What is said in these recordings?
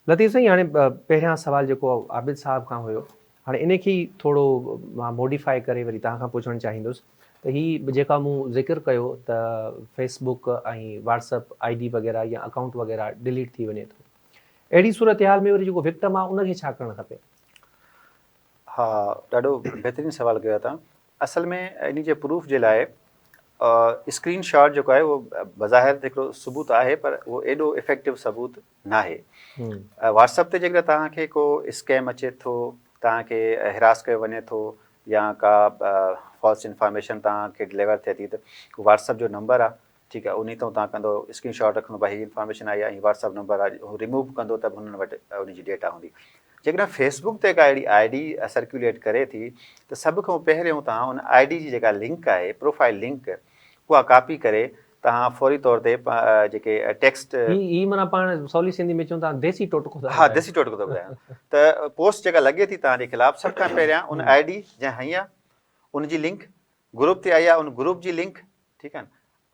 लतीफ़ साईं, हाणे पहिरियां सवाल जेको आबिद साहब खां हुयो, हाणे इन खे ई थोरो मां मॉडिफाए करे वरी तव्हां खां पुछणु चाहींदुसि त ही जेका मूं ज़िक्र कयो त फेसबुक ऐं व्हाट्सअप आईडी वग़ैरह या अकाउंट वग़ैरह डिलीट थी वञे थो, अहिड़ी सूरत हाल में वरी जेको विक्टिम आहे उनखे छा करणु खपे? हा, ॾाढो बहितरीनु सवाल कयो तव्हां। असल में इन जे प्रूफ जे लाइ स्क्रीन शॉट जेको आहे उहो बज़ाहिर हिकिड़ो सबूत आहे, पर उहो एॾो इफेक्टिव सबूत न आहे। व्हाट्सअप ते जेकर तव्हांखे को स्कैम अचे थो, तव्हांखे हिरास कयो वञे थो या का फॉल्स इंफॉर्मेशन तव्हांखे डिलीवर थिए थी, त व्हाट्सअप जो नंबर आहे, ठीकु आहे, उन तां तव्हां कंदो स्क्रीन शॉट रखंदो, भाई हीअ इंफॉर्मेशन आई आहे, व्हाट्सअप नंबर आहे, हू रिमूव कंदो त हुननि वटि उनजी डेटा हूंदी। जेकॾहिं फेसबुक ते का अहिड़ी आई.डी सर्कुलेट करे थी, त सभ खां पहिरियों तव्हां उन आई.डी जी जेका लिंक आहे, प्रोफाइल लिंक, उहा कॉपी करे तव्हां फौरी तौर ते जेके टेक्स्ट ही माना पाण सवली सिंधी में चऊं था देसी टोटको था हा, ॿुधायो। देसी टोटको थो ॿुधायां त पोस्ट जेका लॻे थी तव्हांजे ख़िलाफ़, सभ खां पहिरियां उन आई.डी जंहिं हई आहे उनजी लिंक, ग्रुप ते आई आहे उन ग्रुप जी लिंक, ठीकु आहे न,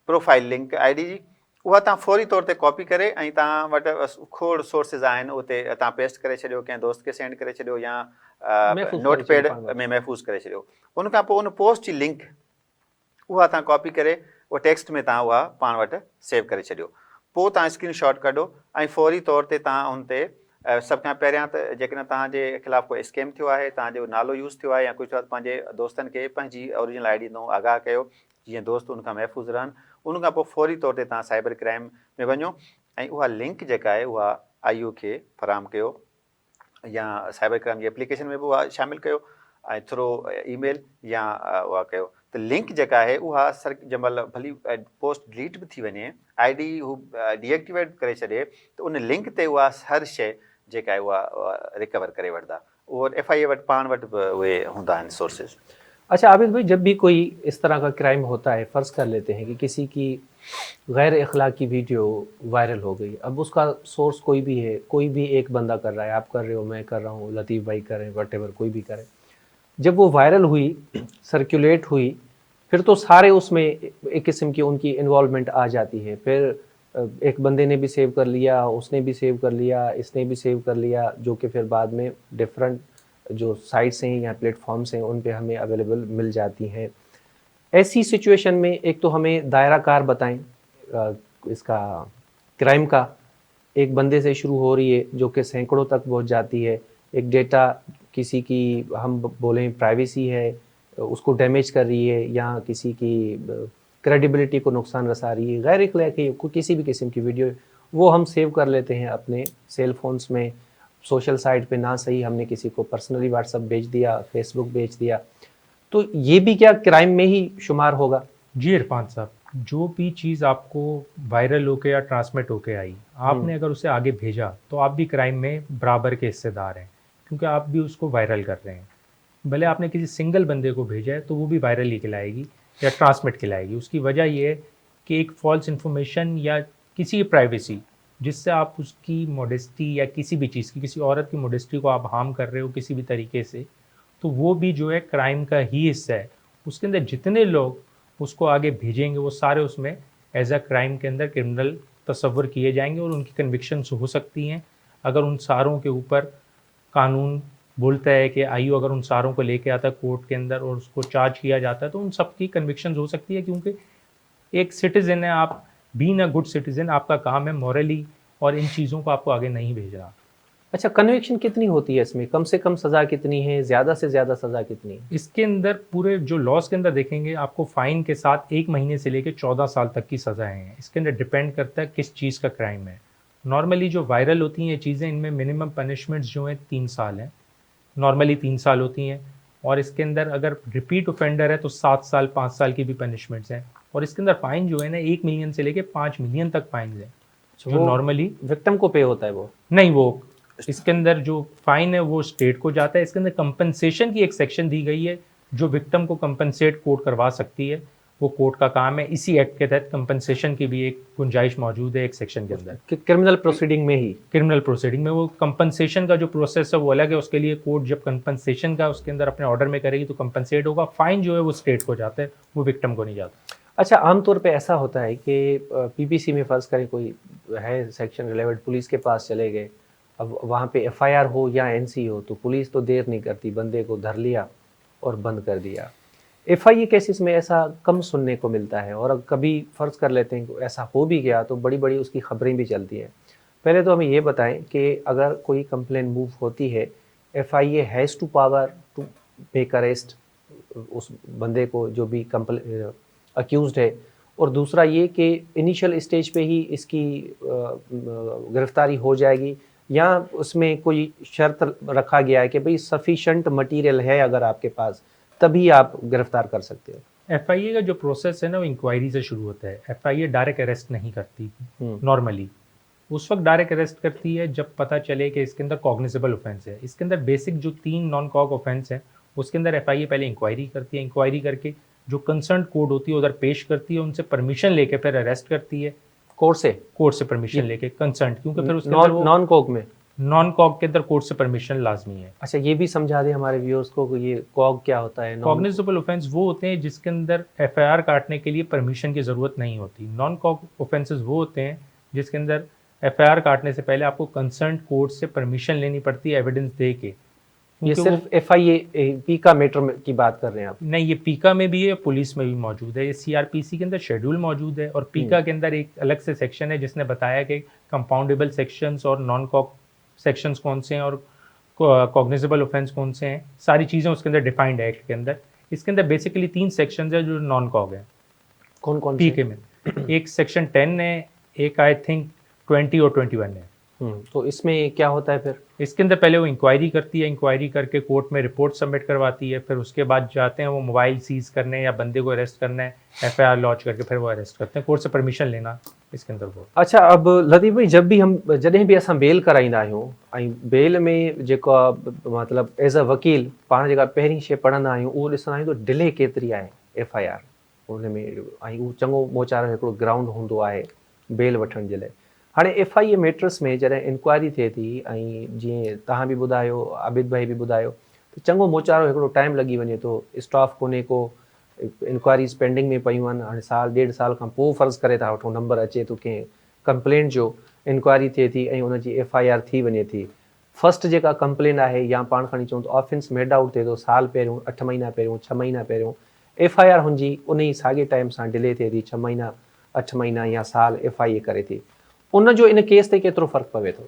प्रोफाइल लिंक आई.डी जी, उहा तव्हां फौरी तौर ते कॉपी करे ऐं तव्हां वटि खोड़ सोर्सिस आहिनि, उते तव्हां पेस्ट करे छॾियो, कंहिं दोस्त खे सेंड करे छॾियो या नोट पैड में महफ़ूज़ करे छॾियो। उन खां पोइ उन पोस्ट जी लिंक उहा तव्हां कॉपी करे उहा टेक्स्ट में तव्हां उहा पाण वटि सेव करे छॾियो। पोइ तव्हां स्क्रीन शॉट कढो ऐं फौरी तौर ते तव्हां उन ते सभ खां पहिरियां त जेकॾहिं तव्हांजे ख़िलाफ़ु कोई स्कैम थियो आहे, तव्हांजो नालो यूज़ थियो आहे या कुझु पंहिंजे दोस्तनि खे पंहिंजी ओरिजिनल आई.डी तां आगाह कयो, जीअं दोस्त उनखां महफ़ूज़ रहनि। उन खां पोइ फौरी तौर ते तव्हां साइबर क्राइम में वञो ऐं उहा लिंक जेका आहे उहा आई.ओ खे फराहम कयो या साइबर क्राइम जी एप्लीकेशन में बि उहा शामिलु कयो ऐं थ्रो ईमेल या उहा कयो। त लिंक जेका आहे उहा जंहिं महिल भली पोस्ट डिलीट बि थी वञे, आई.डी हू डीएक्टिवेट करे छॾे, त उन लिंक ते उहा हर शइ जेका आहे उहा रिकवर करे वठंदा। उहो एफ.आई.ए. वटि पाण वटि बि उहे हूंदा आहिनि सोर्सिस। अच्छा आबिद भाई, जब भी कोई इस तरह का क्राइम होता है, फ़र्ज़ कर लेते हैं कि किसी की गैर अखलाकी वीडियो वायरल हो गई, अब उसका सोर्स कोई भी है, कोई भी एक बंदा कर रहा है, आप कर रहे हो, मैं कर रहा हूँ, लतीफ़ भाई कर रहे हैं, वटेवर कोई भी करे, जब वो वायरल हुई, सर्कुलेट हुई, फिर तो सारे उसमें एक किस्म की उनकी इन्वॉल्वमेंट आ जाती है। फिर एक बंदे ने भी सेव कर लिया, उसने भी सेव कर लिया, इसने भी सेव कर लिया, जो कि फिर बाद में डिफरेंट जो साइट्स हैं या प्लेटफॉर्म्स हैं उन पे हमें अवेलेबल मिल जाती हैं। ऐसी सिचुएशन में एक तो हमें दायरा कार बताएं इसका क्राइम का, एक बंदे से शुरू हो रही है जो कि सैकड़ों तक पहुंच जाती है, एक डेटा किसी की हम बोलें प्राइवेसी है उसको डैमेज कर रही है या किसी की क्रेडिबिलिटी को नुकसान रसा रही है, गैर अखलाकी किसी भी किस्म की वीडियो वो हम सेव कर लेते हैं अपने सेल फोन्स में, सोशल साइट पे ना सही हमने किसी को पर्सनली व्हाट्सअप भेज दिया, फेसबुक भेज दिया, तो ये भी क्या क्राइम में ही शुमार होगा? जी इरफान साहब, जो भी चीज़ आपको वायरल होके या ट्रांसमिट होके आई, आपने अगर उसे आगे भेजा तो आप भी क्राइम में बराबर के हिस्सेदार हैं, क्योंकि आप भी उसको वायरल कर रहे हैं। भले आपने किसी सिंगल बंदे को भेजा है तो वो भी वायरल ही कहलाएगी या ट्रांसमिट कहलाएगी। उसकी वजह ये है कि एक फॉल्स इन्फॉर्मेशन या किसी प्राइवेसी जिससे आप उसकी मॉडेस्टी या किसी भी चीज़ की, किसी औरत की मॉडेस्टी को आप हार्म कर रहे हो किसी भी तरीके से, तो वो भी जो है क्राइम का ही हिस्सा है। उसके अंदर जितने लोग उसको आगे भेजेंगे वो सारे उसमें एज अ क्राइम के अंदर क्रिमिनल तस्वर किए जाएंगे और उनकी कन्विक्शंस हो सकती हैं। अगर उन सारों के ऊपर कानून बोलता है कि आयु अगर उन सारों को लेके आता है कोर्ट के अंदर और उसको चार्ज किया जाता है तो उन सबकी कन्विक्शंस हो सकती है, क्योंकि एक सिटीज़न है आप, बीइंग अ गुड सिटीज़न आपका काम है मॉरली और इन चीज़ों को आपको आगे नहीं भेजना। अच्छा, कन्विक्शन कितनी होती है इसमें? कम से कम सज़ा कितनी है, ज़्यादा से ज़्यादा सज़ा कितनी है? इसके अंदर पूरे जो लॉस के अंदर देखेंगे आपको फ़ाइन के साथ 1 महीने से लेकर 14 साल तक की सज़ाएँ हैं। इसके अंदर डिपेंड करता है किस चीज़ का क्राइम है। नॉर्मली जो वायरल होती हैं ये चीज़ें, इनमें मिनिमम पनिशमेंट्स जो हैं 3 साल हैं, नॉर्मली 3 साल होती हैं। और इसके अंदर अगर रिपीट ऑफेंडर है तो 7 साल 5 साल की भी पनिशमेंट्स हैं। और इसके अंदर फ़ाइन जो है ना 1 मिलियन से लेकर 5 मिलियन तक फ़ाइन है, जो नॉर्मली विक्टिम को पे होता है। वो नहीं, वो इसके अंदर जो फाइन है वो स्टेट को जाता है। इसके अंदर कंपनसेशन की एक सेक्शन दी गई है, जो विक्टिम को कंपनसेट कोर्ट करवा सकती है, वो कोर्ट का काम है। इसी एक्ट के तहत कंपनसेशन की भी एक गुंजाइश मौजूद है एक सेक्शन के अंदर। क्रिमिनल प्रोसीडिंग में ही, क्रिमिनल प्रोसीडिंग में वो कंपनसेशन का जो प्रोसेस है वो अलग है। उसके लिए कोर्ट जब कंपनसेशन का उसके अंदर अपने ऑर्डर में करेगी तो कंपनसेट होगा। फाइन जो है वो स्टेट को जाता है, वो विक्टिम को नहीं जाता। अच्छा, आमतौर पे ऐसा होता है कि पीपीसी में फ़र्ज़ करें कोई है सेक्शन रिलेवेंट, पुलिस के पास चले गए अब वहाँ पे एफआईआर हो या एनसी हो तो पुलिस तो देर नहीं करती, बंदे को धर लिया और बंद कर दिया। एफआईए केसेस में ऐसा कम सुनने को मिलता है, और कभी फ़र्ज़ कर लेते हैं कि ऐसा हो भी गया तो बड़ी बड़ी उसकी खबरें भी चलती हैं। पहले तो हमें ये बताएं कि अगर कोई कंप्लेन मूव होती है, FIA has to power to make arrest उस बंदे को जो भी अक्यूज़ड है, और दूसरा ये कि इनिशियल स्टेज पे ही इसकी गिरफ्तारी हो जाएगी, या उसमें कोई शर्त रखा गया है कि भाई सफिशेंट मटेरियल है अगर आपके पास, तभी आप गिरफ्तार कर सकते हो। एफआईए का जो प्रोसेस है ना वो इंक्वायरी से शुरू होता है। एफआईए डायरेक्ट अरेस्ट नहीं करती नॉर्मली। उस वक्त डायरेक्ट अरेस्ट करती है जब पता चले कि इसके अंदर कॉग्निजेबल ऑफेंस है। इसके अंदर बेसिक जो 3 नॉन कॉग ऑफेंस है उसके अंदर एफआईए पहले इंक्वायरी करती है। इंक्वायरी करके जो कंसर्न कोर्ट होती है उधर पेश करती है, उनसे परमिशन लेके फिर अरेस्ट करती है। कोर्ट से परमिशन लेके कंसर्न, क्योंकि फिर उसके अंदर नॉन कॉग में, नॉन कॉग के अंदर कोर्ट से परमिशन लाजमी है। अच्छा ये भी समझा दें हमारे व्यूअर्स को कि ये कॉग क्या होता है। कॉग्निजेबल ऑफेंस वो होते हैं जिसके अंदर एफआईआर काटने के लिए परमिशन की ज़रूरत नहीं होती। नॉन कॉग ऑफेंसेस वो होते हैं जिसके अंदर एफआईआर काटने से पहले आपको कंसर्न कोर्ट से परमिशन लेनी पड़ती है एविडेंस दे के। ये सिर्फ एफआईए पीका मैटर की बात कर रहे हैं आप? नहीं, ये पीका में भी है, पुलिस में भी मौजूद है। ये सीआरपीसी के अंदर शेड्यूल मौजूद है, और पीका के अंदर एक अलग से सेक्शन है जिसने बताया कि कंपाउंडेबल सेक्शंस और नॉन कॉग सेक्शंस कौन से हैं और कॉग्निजेबल ऑफेंस कौन से हैं। सारी चीज़ें उसके अंदर डिफाइंड है एक्ट के अंदर। इसके अंदर बेसिकली 3 सेक्शंस है जो नॉन कॉग है। कौन कौन पीके में एक सेक्शन 10 है, एक आई थिंक 20 और 21 है। तो इसमें क्या होता है फिर? इसके अंदर पहले वो इंक्वायरी करती है, इंक्वायरी करके कोर्ट में रिपोर्ट सबमिट करवाती है, फिर उसके बाद जाते हैं वो मोबाइल सीज करने या बंदे को अरेस्ट करना है, एफआईआर लॉन्च करके फिर वो अरेस्ट करते हैं। कोर्ट से परमिशन लेना इसके अंदर वो। अच्छा, अब लतीफ़ भाई जॾहिं बि असां बेल कराईंदा आहियूं, ऐं बेल में जेको मतलब एज़ अ वकील पाण जेका पहिरीं शइ पढ़ंदा आहियूं उहो ॾिसंदा आहियूं त डिले केतिरी आहे एफआईआर उन में, ऐं उहो चङो मोचारो हिकिड़ो ग्राउंड हूंदो आहे बेल वठण जे लाइ। हाणे एफआईए मैटर्स में जॾहिं इंक्वायरी थिए थी, ऐं जीअं तव्हां बि ॿुधायो, आबिद भाई बि ॿुधायो, त चङो मोचारो हिकिड़ो टाइम लॻी वञे थो, स्टाफ कोन्हे को, इंक्वायरीज़ पेंडिंग में पयूं आहिनि। हाणे साल 1.5 साल खां पोइ फ़र्ज़ु करे था वठो नंबर अचे थो कंहिं कंप्लेंट जो, इंक्वायरी थिए थी ऐं उनजी एफआईआर थी वञे थी। फर्स्ट जेका कंप्लेंट आहे या पाण खणी चऊं त ऑफेंस मेड आउट थिए थो, साल पहिरियों, 8 महीना पहिरियों, 6 महीना पहिरियों, एफआईआर हुनजी उन ई साॻे टाइम सां डिले थिए थी, 6 महीना, 8 महीना या साल एफआईए करे थी। उन जो इन केस ते केतिरो फ़र्क़ु पवे थो?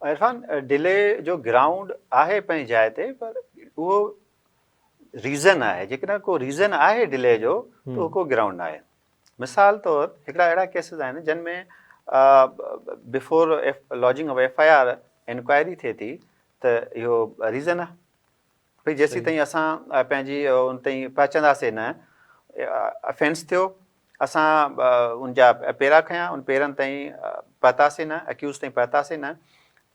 इरफान, डिले जो ग्राउंड आहे पंहिंजी जाइ ते, पर उहो रीज़न आहे। जेकॾहिं को रीज़न आहे डिले जो त उहो को ग्राउंड आहे। मिसाल तौरु हिकिड़ा अहिड़ा केसिस आहिनि जिन में before lodging of FIR inquiry थिए थी त इहो रीज़न आहे भई जेसीं ताईं असां पंहिंजी उन ताईं पहुचंदासीं न, अफेंस थियो, असां उनजा पेरा खयां, उन पेरनि ताईं पहुतासीं न, अक्यूज़ ताईं पहुतासीं न,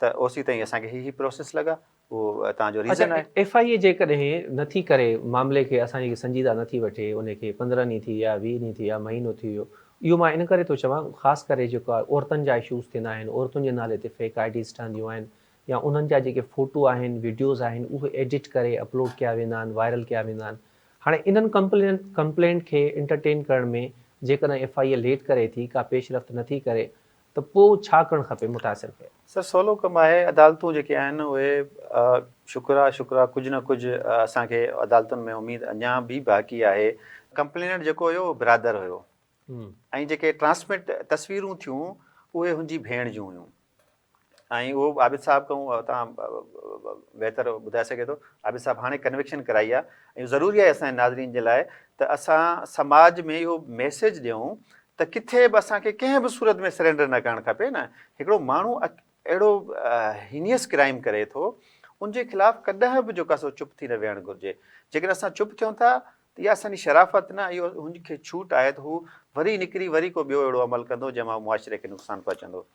त ओसी ताईं असांखे ही प्रोसेस लॻा। उहो तव्हांजो रीज़न आहे। एफआईए जेकॾहिं नथी करे मामले खे, असांजी संजीदा नथी वठे, उनखे 15 ॾींहं थी विया, 20 ॾींहं थी विया, महीनो थी वियो, इहो मां इन करे थो चवां, ख़ासि करे जेको आहे औरतुनि जा इशूज़ थींदा आहिनि, औरतुनि जे नाले ते फेक आईडीज़ ठहंदियूं आहिनि, या उन्हनि जा जेके फ़ोटो आहिनि, वीडियोज़ आहिनि, उहे एडिट करे अपलोड कया वेंदा आहिनि, वायरल कया वेंदा आहिनि। हाणे इन्हनि कंप्लेंट खे एंटरटेन करण में जेकॾहिं एफआईए लेट करे थी, का पेशरफ़्त नथी करे, त पोइ छा करणु खपे मुतासिर खे? सर, सवलो कमु आहे। अदालतूं जेके आहिनि उहे शुक्र आहे कुझु न कुझु असांखे अदालतुनि में उमेदु अञा बि बाक़ी आहे। कंप्लेनेंट जेको हुयो बिरादर हुयो, ऐं जेके ट्रांसमिट तस्वीरूं थियूं उहे हुनजी भेण जूं हुयूं, ऐं उहो आबिद साहब खां तव्हां बहितर ॿुधाए सघे थो। आबिद साहब हाणे कन्विक्शन कराई आहे, ऐं ज़रूरी आहे असांजे नाज़रीन जे लाइ त असां समाज में इहो मैसेज ॾियूं त किथे बि असांखे कंहिं बि सूरत में सरेंडर न करणु खपे न। हिकिड़ो माण्हू अहिड़ो हीनियस क्राइम करे थो, उनजे ख़िलाफ़ु कॾहिं बि जेको आहे सो चुप थी न वेहणु घुरिजे। जेकॾहिं असां चुप थियूं था त इहा असांजी शराफ़त न, इहो हुनखे छूट आहे त हू वरी निकिरी वरी को ॿियो अहिड़ो अमल कंदो जंहिंमां मुआशिरे खे नुक़सानु पहुचंदो।